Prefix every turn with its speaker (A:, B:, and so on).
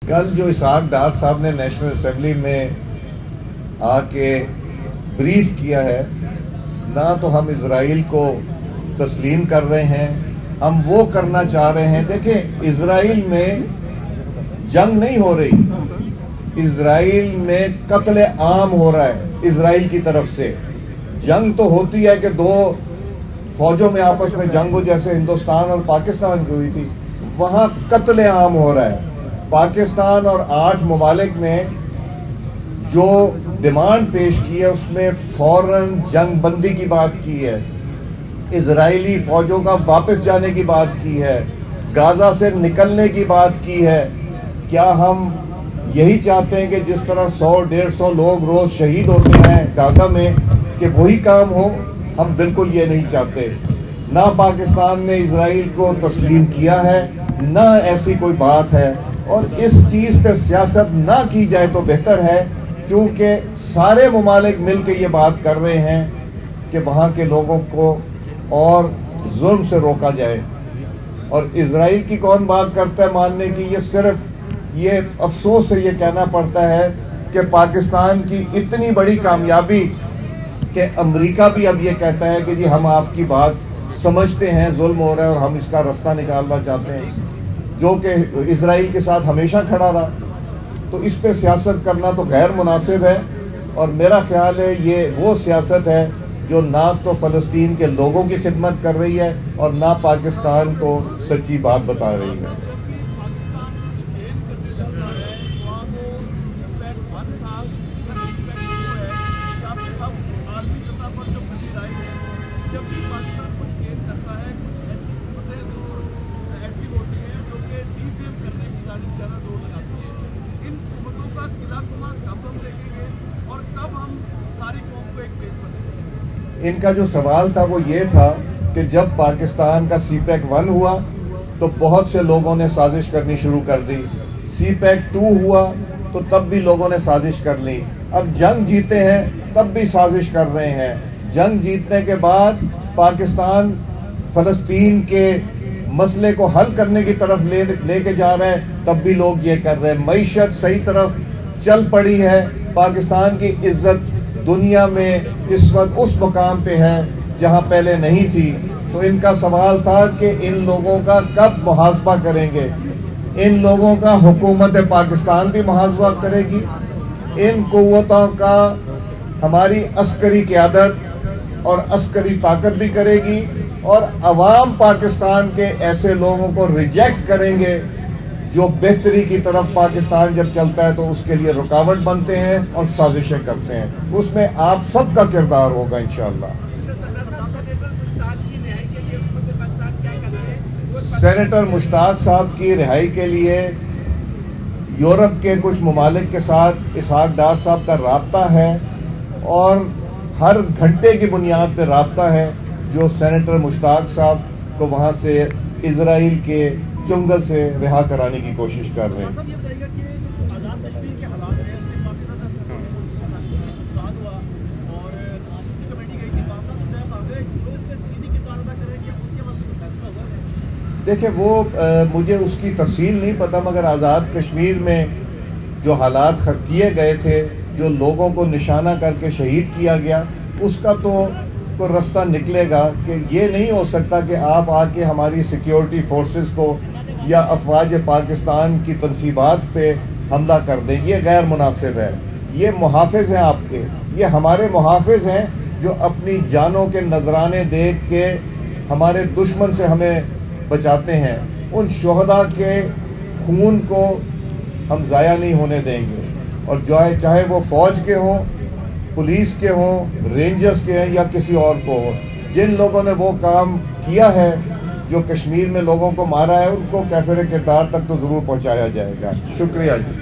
A: کل جو اسحاق ڈار صاحب نے نیشنل اسمبلی میں آ کے بریف کیا ہے، نہ تو ہم اسرائیل کو تسلیم کر رہے ہیں، ہم وہ کرنا چاہ رہے ہیں۔ دیکھیں، اسرائیل میں جنگ نہیں ہو رہی، اسرائیل میں قتل عام ہو رہا ہے۔ اسرائیل کی طرف سے جنگ تو ہوتی ہے کہ دو فوجوں میں آپس میں جنگ ہو، جیسے ہندوستان اور پاکستان کی ہوئی تھی، وہاں قتل عام ہو رہا ہے۔ پاکستان اور 8 ممالک نے جو ڈیمانڈ پیش کی ہے، اس میں فوراً جنگ بندی کی بات کی ہے، اسرائیلی فوجوں کا واپس جانے کی بات کی ہے، غزہ سے نکلنے کی بات کی ہے۔ کیا ہم یہی چاہتے ہیں کہ جس طرح 100-150 لوگ روز شہید ہوتے ہیں غزہ میں، کہ وہی کام ہو؟ ہم بالکل یہ نہیں چاہتے۔ نہ پاکستان نے اسرائیل کو تسلیم کیا ہے، نہ ایسی کوئی بات ہے، اور اس چیز پہ سیاست نہ کی جائے تو بہتر ہے، چونکہ سارے ممالک مل کے یہ بات کر رہے ہیں کہ وہاں کے لوگوں کو اور ظلم سے روکا جائے۔ اور اسرائیل کی کون بات کرتا ہے ماننے کی؟ یہ صرف یہ افسوس سے یہ کہنا پڑتا ہے کہ پاکستان کی اتنی بڑی کامیابی کہ امریکہ بھی اب یہ کہتا ہے کہ جی ہم آپ کی بات سمجھتے ہیں، ظلم ہو رہا ہے اور ہم اس کا رستہ نکالنا چاہتے ہیں، جو کہ اسرائیل کے ساتھ ہمیشہ کھڑا رہا۔ تو اس پہ سیاست کرنا تو غیر مناسب ہے، اور میرا خیال ہے یہ وہ سیاست ہے جو نہ تو فلسطین کے لوگوں کی خدمت کر رہی ہے اور نہ پاکستان کو سچی بات بتا رہی ہے۔ ان کا جو سوال تھا وہ یہ تھا کہ جب پاکستان کا سی پیک 1 ہوا تو بہت سے لوگوں نے سازش کرنی شروع کر دی، سی پیک 2 ہوا تو تب بھی لوگوں نے سازش کر لی، اب جنگ جیتے ہیں تب بھی سازش کر رہے ہیں، جنگ جیتنے کے بعد پاکستان فلسطین کے مسئلے کو حل کرنے کی طرف لے کے جا رہا ہے، تب بھی لوگ یہ کر رہے ہیں۔ معیشت صحیح طرف چل پڑی ہے، پاکستان کی عزت دنیا میں اس وقت اس مقام پہ ہے جہاں پہلے نہیں تھی۔ تو ان کا سوال تھا کہ ان لوگوں کا کب محاسبہ کریں گے؟ ان لوگوں کا حکومت پاکستان بھی محاسبہ کرے گی، ان قوتوں کا ہماری عسکری قیادت اور عسکری طاقت بھی کرے گی، اور عوام پاکستان کے ایسے لوگوں کو ریجیکٹ کریں گے جو بہتری کی طرف پاکستان جب چلتا ہے تو اس کے لیے رکاوٹ بنتے ہیں اور سازشیں کرتے ہیں۔ اس میں آپ سب کا کردار ہوگا انشاءاللہ۔ سینیٹر مشتاق صاحب کی رہائی کے لیے یورپ کے کچھ ممالک کے ساتھ اسحاق ڈار صاحب کا رابطہ ہے، اور ہر گھنٹے کی بنیاد پہ رابطہ ہے، جو سینیٹر مشتاق صاحب کو وہاں سے اسرائیل کے چنگل سے رہا کرانے کی کوشش کر رہے ہیں۔ دیکھیں، وہ مجھے اس کی تفصیل نہیں پتہ، مگر آزاد کشمیر میں جو حالات کیے گئے تھے، جو لوگوں کو نشانہ کر کے شہید کیا گیا، اس کا تو رستہ نکلے گا کہ یہ نہیں ہو سکتا کہ آپ آ کے ہماری سیکیورٹی فورسز کو یا افواج پاکستان کی تنصیبات پہ حملہ کر دیں۔ یہ غیر مناسب ہے۔ یہ محافظ ہیں آپ کے، یہ ہمارے محافظ ہیں جو اپنی جانوں کے نذرانے دیکھ کے ہمارے دشمن سے ہمیں بچاتے ہیں۔ ان شہداء کے خون کو ہم ضائع نہیں ہونے دیں گے، اور چاہے وہ فوج کے ہوں، پولیس کے ہوں، رینجرز کے ہیں یا کسی اور کو ہو، جن لوگوں نے وہ کام کیا ہے جو کشمیر میں لوگوں کو مارا ہے، ان کو کیفر کردار تک تو ضرور پہنچایا جائے گا۔ شکریہ جی۔